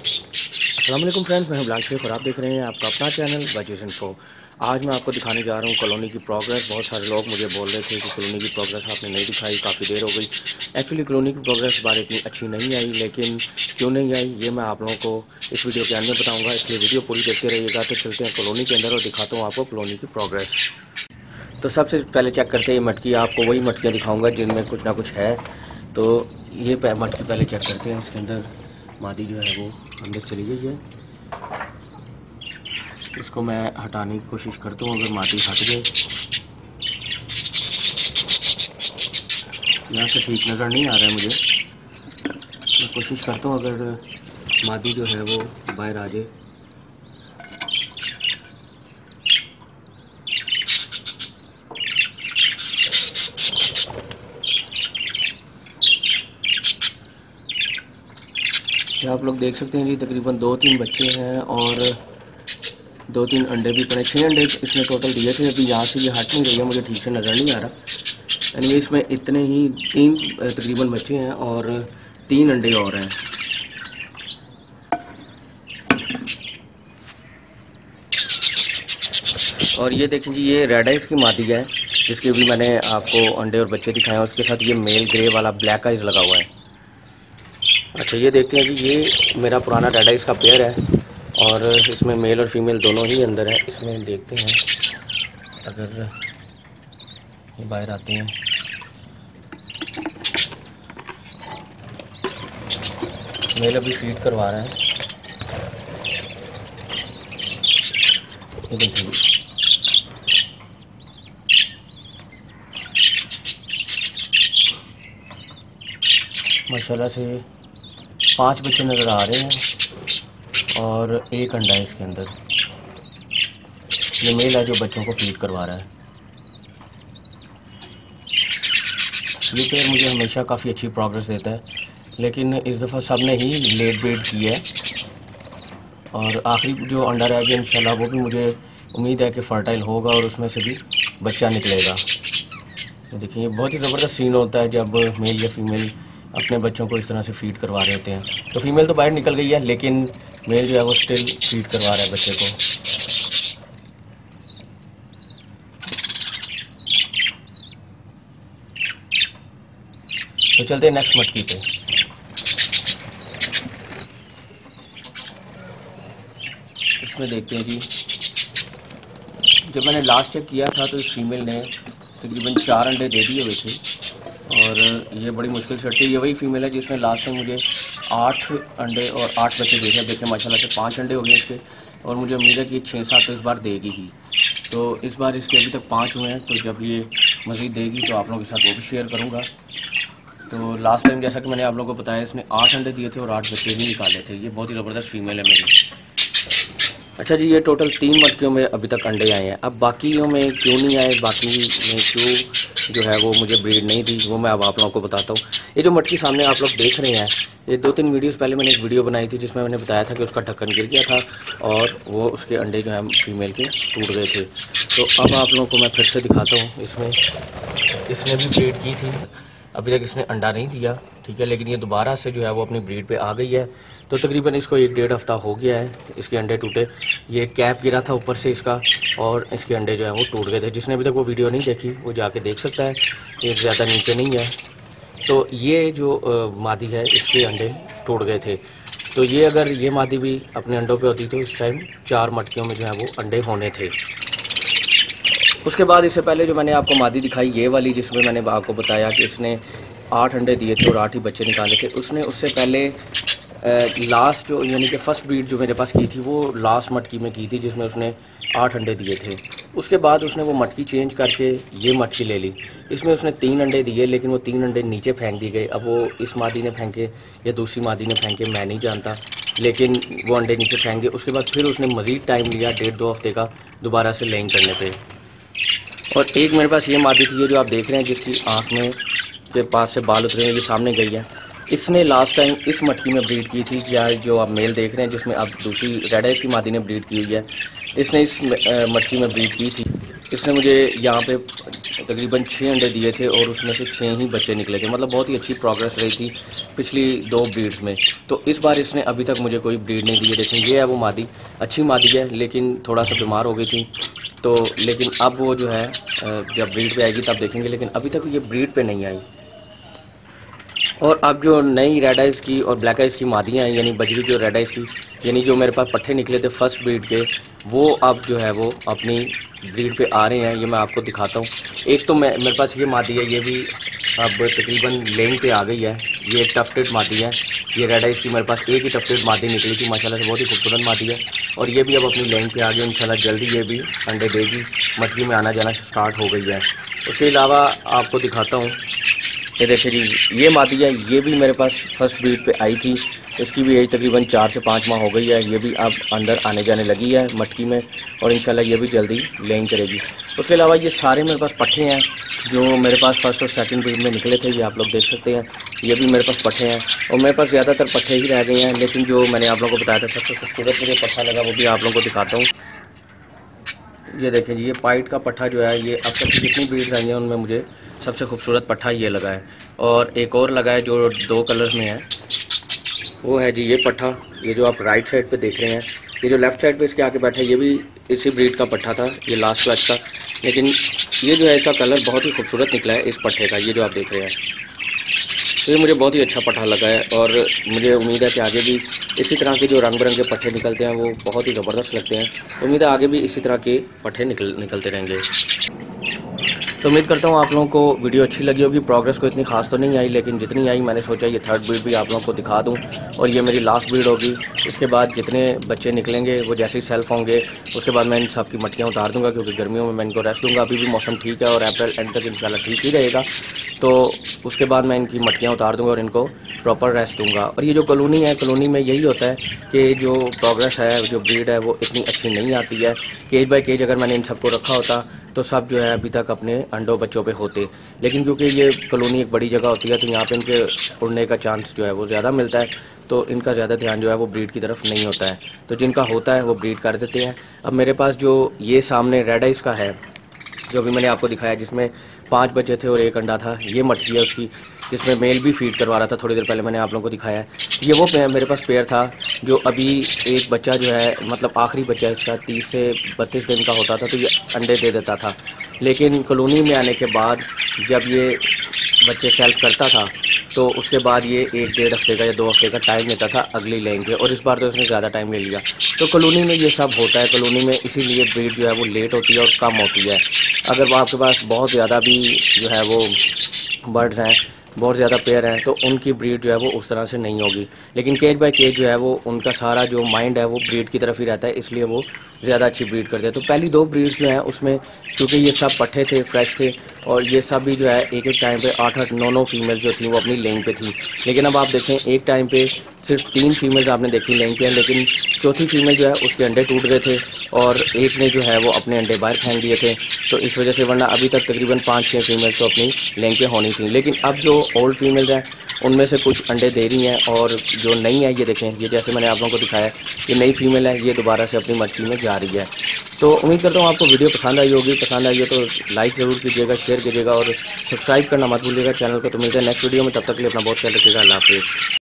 अस्सलाम वालेकुम फ्रेंड्स, मैं हूं बिलाल शेख और आप देख रहे हैं आपका अपना चैनल वाजिज़ इन्फो। आज मैं आपको दिखाने जा रहा हूं कॉलोनी की प्रोग्रेस। बहुत सारे लोग मुझे बोल रहे थे कि कॉलोनी की प्रोग्रेस आपने नहीं दिखाई, काफ़ी देर हो गई। एक्चुअली कॉलोनी की प्रोग्रेस इस बार इतनी अच्छी नहीं आई, लेकिन क्यों नहीं आई ये मैं आप लोगों को इस वीडियो के अंदर में बताऊँगा, इसलिए वीडियो पूरी देखते रहिएगा। तो चलते हैं कॉलोनी के अंदर और दिखाता हूँ आपको कॉलोनी की प्रोग्रेस। तो सबसे पहले चेक करते हैं ये मटकी, आपको वही मटकियाँ दिखाऊँगा जिनमें कुछ ना कुछ है। तो ये मटकी पहले चेक करते हैं, इसके अंदर मादी जो है वो अंदर चली गई है। इसको मैं हटाने की कोशिश करता हूँ, अगर मादी हट गई, यहाँ से ठीक नज़र नहीं आ रहा है मुझे, मैं कोशिश करता हूँ अगर मादी जो है वो बाहर आ जाए। आप लोग देख सकते हैं जी, तकरीबन 2-3 बच्चे हैं और 2-3 अंडे भी पड़े। 6 अंडे इसने टोटल दिए थे। अभी यहाँ से ये हट नहीं रही है, मुझे ठीक से नज़र नहीं आ रहा। यानी इसमें इतने ही 3 तकरीबन बच्चे हैं और 3 अंडे और हैं। और ये देखें जी, ये रेड आइज़ की मादी है जिसके भी मैंने आपको अंडे और बच्चे दिखाए हैं। उसके साथ ये मेल ग्रे वाला ब्लैक आइज़ लगा हुआ है। अच्छा, ये देखते हैं कि ये मेरा पुराना रेड आइज़ का पेयर है और इसमें मेल और फीमेल दोनों ही अंदर है। इसमें देखते हैं अगर ये बाहर आते हैं। मेल अभी फीड करवा रहे हैं, ये देखिए। माशाल्लाह से 5 बच्चे नज़र आ रहे हैं और 1 अंडा है इसके अंदर। ये मेल है जो बच्चों को फीड करवा रहा है। ये पेयर मुझे हमेशा काफ़ी अच्छी प्रोग्रेस देता है, लेकिन इस दफ़ा सब ने ही लेट ब्रीड की है और आखिरी जो अंडा रह गया इंशाल्लाह वो भी मुझे उम्मीद है कि फर्टाइल होगा और उसमें से भी बच्चा निकलेगा। तो देखिए, ये बहुत ही ज़बरदस्त सीन होता है जब मेल या फीमेल अपने बच्चों को इस तरह से फीड करवा रहे होते हैं। तो फीमेल तो बाहर निकल गई है, लेकिन मेल जो है वो स्टिल फीड करवा रहा है बच्चे को। तो चलते हैं नेक्स्ट मटकी पे। इसमें देखते हैं जी, जब मैंने लास्ट चेक किया था तो इस फीमेल ने तकरीबन 4 अंडे दे दिए हुए थे और ये बड़ी मुश्किल से हटती है। ये वही फीमेल है जिसने लास्ट में मुझे 8 अंडे और 8 बच्चे दिए थे। देखें माशाल्लाह से 5 अंडे हो गए इसके और मुझे उम्मीद है कि 6-7 तो इस बार देगी ही। तो इस बार इसके अभी तक 5 हुए हैं, तो जब ये मज़ीद देगी तो आप लोगों के साथ वो भी शेयर करूँगा। तो लास्ट टाइम जैसा कि मैंने आप लोगों को बताया, इसने 8 अंडे दिए थे और 8 बच्चे भी निकाले थे। ये बहुत ही ज़बरदस्त फीमेल है मेरी। अच्छा जी, ये टोटल 3 मटकियों में अभी तक अंडे आए हैं। अब बाकियों में क्यों नहीं आए, बाकी में क्यों जो है वो मुझे ब्रीड नहीं दी, वो मैं अब आप लोगों को बताता हूँ। ये जो मटकी सामने आप लोग देख रहे हैं, ये 2-3 वीडियोस पहले मैंने एक वीडियो बनाई थी जिसमें मैंने बताया था कि उसका ढक्कन गिर गया था और वो उसके अंडे जो है फीमेल के टूट गए थे। तो अब आप लोगों को मैं फिर से दिखाता हूँ। इसने भी ब्रीड की थी, अभी तक इसने अंडा नहीं दिया, ठीक है, लेकिन ये दोबारा से जो है वो अपनी ब्रीड पे आ गई है। तो तकरीबन इसको 1-1.5 हफ्ता हो गया है इसके अंडे टूटे। ये कैप गिरा था ऊपर से इसका और इसके अंडे जो है वो टूट गए थे। जिसने अभी तक वो वीडियो नहीं देखी वो जाके देख सकता है, ये ज़्यादा नीचे नहीं है। तो ये जो मादी है, इसके अंडे टूट गए थे। तो ये अगर ये मादी भी अपने अंडों पे होती तो इस टाइम 4 मटकियों में जो है वो अंडे होने थे। उसके बाद इससे पहले जो मैंने आपको मादी दिखाई, ये वाली, जिसमें मैंने आपको बताया कि इसने 8 अंडे दिए थे और 8 ही बच्चे निकाले थे, उसने उससे पहले लास्ट जो यानी कि फ़र्स्ट ब्रीड जो मेरे पास की थी वो लास्ट मटकी में की थी जिसमें उसने 8 अंडे दिए थे। उसके बाद उसने वो मटकी चेंज करके ये मटकी ले ली। इसमें उसने 3 अंडे दिए, लेकिन वो 3 अंडे नीचे फेंक दिए गए। अब वो इस मादी ने फेंके या दूसरी मादी ने फेंके मैं नहीं जानता, लेकिन वो अंडे नीचे फेंक दिए। उसके बाद फिर उसने मज़ीद टाइम लिया 1.5-2 हफ्ते का दोबारा से लेइंग करने पे। और एक मेरे पास ये मादी थी, ये जो आप देख रहे हैं जिसकी आँख में के पास से बाल उतरे हैं, ये सामने गई है। इसने लास्ट टाइम इस मटकी में ब्रीड की थी, या जो आप मेल देख रहे हैं जिसमें अब दूसरी रेड आइज़ की मादी ने ब्रीड की हुई है, इसने इस मटकी में ब्रीड की थी। इसने मुझे यहाँ पे तकरीबन 6 अंडे दिए थे और उसमें से 6 ही बच्चे निकले थे। मतलब बहुत ही अच्छी प्रोग्रेस रही थी पिछली 2 ब्रीड्स में। तो इस बार इसने अभी तक मुझे कोई ब्रीड नहीं दी है। देखें ये है वो मादी, अच्छी मादी है लेकिन थोड़ा सा बीमार हो गई थी। तो लेकिन अब वो जो है जब ब्रीड पे आएगी तब देखेंगे, लेकिन अभी तक ये ब्रीड पे नहीं आई। और अब जो नई रेड आइज़ की और ब्लैक आइज़ की मादियाँ हैं, यानी बजरी की और रेड आइज़ की, यानी जो मेरे पास पट्ठे निकले थे फर्स्ट ब्रीड के, वो अब जो है वो अपनी ब्रीड पे आ रहे हैं। ये मैं आपको दिखाता हूँ। एक तो मेरे पास ये मादी है, ये भी अब तकरीबन लेंग पे आ गई है। ये एक टफ्टेड मादी है। ये रेड आइज़ की मेरे पास एक ही टफ्टेड मादी निकली थी, माशाल्लाह से बहुत ही खूबसूरत मादी है। और ये भी अब अपनी लेंग पे आ गई। इंशाल्लाह जल्दी ये भी अंडे देगी, मटकी में आना जाना स्टार्ट हो गई है। उसके अलावा आपको दिखाता हूँ, ये देखिए जी, ये मादी है, ये भी मेरे पास फर्स्ट ब्रीड पे आई थी। इसकी भी एज तकरीबन 4 से 5 माह हो गई है। ये भी अब अंदर आने जाने लगी है मटकी में और इंशाल्लाह ये भी जल्दी लेंग करेगी। उसके अलावा ये सारे मेरे पास पट्ठे हैं जो मेरे पास फर्स्ट और सेकंड ब्रीड में निकले थे। ये आप लोग देख सकते हैं, ये भी मेरे पास पट्ठे हैं और मेरे पास ज़्यादातर पट्ठे ही रह गए हैं। लेकिन जो मैंने आप लोगों को बताया था सबसे खूबसूरत मुझे पट्ठा लगा, वो भी आप लोगों को दिखाता हूँ। ये देखें जी, ये पाइट का पट्ठा जो है, ये अब तक जितनी ब्रीड्स आई हैं उनमें मुझे सबसे खूबसूरत पट्ठा ये लगा है। और एक और लगा है जो 2 कलर्स में है, वो है जी ये पट्ठा। ये जो आप राइट साइड पे देख रहे हैं, ये जो लेफ़्ट साइड पे इसके आके बैठा है, ये भी इसी ब्रीड का पट्ठा था, ये लास्ट बैच का। लेकिन ये जो है इसका कलर बहुत ही खूबसूरत निकला है इस पट्ठे का, ये जो आप देख रहे हैं। तो ये मुझे बहुत ही अच्छा पट्ठा लगा है और मुझे उम्मीद है कि आगे भी इसी तरह के जो रंग बिरंगे पट्ठे निकलते हैं वो बहुत ही ज़बरदस्त लगते हैं। उम्मीद है आगे भी इसी तरह के पट्ठे निकलते रहेंगे। तो उम्मीद करता हूँ आप लोगों को वीडियो अच्छी लगी होगी। प्रोग्रेस को इतनी खास तो नहीं आई, लेकिन जितनी आई मैंने सोचा ये थर्ड ब्रीड भी आप लोगों को दिखा दूँ और ये मेरी लास्ट ब्रीड होगी। इसके बाद जितने बच्चे निकलेंगे वो जैसे ही सेल्फ होंगे उसके बाद मैं इन सब की मटकियाँ उतार दूँगा, क्योंकि गर्मियों में मैं इनको रेस्ट दूँगा। अभी भी मौसम ठीक है और अप्रैल एंड तक इंशाल्लाह ठीक ही रहेगा। तो उसके बाद मैं इनकी मटकियाँ उतार दूँगा और इनको प्रॉपर रेस्ट दूँगा। और ये जो कॉलोनी है, कॉलोनी में यही होता है कि जो प्रोग्रेस है, जो ब्रीड है वो इतनी अच्छी नहीं आती है। केज बाय केज अगर मैंने इन सबको रखा होता तो सब जो है अभी तक अपने अंडों बच्चों पे होते। लेकिन क्योंकि ये कॉलोनी एक बड़ी जगह होती है तो यहाँ पे इनके उड़ने का चांस जो है वो ज़्यादा मिलता है, तो इनका ज़्यादा ध्यान जो है वो ब्रीड की तरफ नहीं होता है। तो जिनका होता है वो ब्रीड कर देते हैं। अब मेरे पास जो ये सामने रेड आइज़ का है, जो अभी मैंने आपको दिखाया, जिसमें 5 बच्चे थे और 1 अंडा था, ये मटकी है उसकी, जिसमें मेल भी फीड करवा रहा था। थोड़ी देर पहले मैंने आप लोगों को दिखाया है। ये वो मेरे पास पेयर था जो अभी एक बच्चा जो है, मतलब आखिरी बच्चा इसका 30 से 32 दिन का होता था तो ये अंडे दे देता था। लेकिन कॉलोनी में आने के बाद जब ये बच्चे सेल्फ करता था तो उसके बाद ये 1-1.5 हफ्ते का या 2 हफ्ते का टाइम लेता था अगली लेंगे, और इस बार तो इसने ज़्यादा टाइम ले लिया। तो कॉलोनी में ये सब होता है, कॉलोनी में इसीलिए ब्रीड जो है वो लेट होती है और कम होती है। अगर आपके पास बहुत ज़्यादा भी जो है वो बर्ड्स हैं, बहुत ज़्यादा पेयर हैं, तो उनकी ब्रीड जो है वो उस तरह से नहीं होगी। लेकिन केज बाय केज जो है वो उनका सारा जो माइंड है वो ब्रीड की तरफ ही रहता है, इसलिए वो ज़्यादा अच्छी ब्रीड करते हैं। तो पहली 2 ब्रीड्स जो हैं उसमें क्योंकि ये सब पट्ठे थे, फ्रेश थे, और ये सब भी जो है एक टाइम पे 8-8, 9-9 फीमेल्स जो थी वो अपनी लेंग पे थी। लेकिन अब आप देखें एक टाइम पे सिर्फ 3 फीमेल्स आपने देखी लेंग पे, लेकिन चौथी फीमेल जो है उसके अंडे टूट गए थे और एक ने जो है वो अपने अंडे बाहर फेंक दिए थे। तो इस वजह से, वरना अभी तक तकरीबन 5-6 फीमेल्स तो अपनी लेंग पे होनी थी। लेकिन अब जो ओल्ड फीमेल्स हैं उनमें से कुछ अंडे दे रही हैं और जो नई है, ये देखें, ये जैसे मैंने आप लोगों को दिखाया, ये नई फीमेल है, ये दोबारा से अपनी मटकी में जा रही है। तो उम्मीद करता हूँ आपको वीडियो पसंद आई होगी। पसंद आई हो तो लाइक ज़रूर कीजिएगा, शेयर कीजिएगा और सब्सक्राइब करना मत भूलिएगा चैनल को। तो मिलते हैं नेक्स्ट वीडियो में, तब तक के लिए अपना बहुत ख्याल रखिएगा। अल्लाह हाफिज़।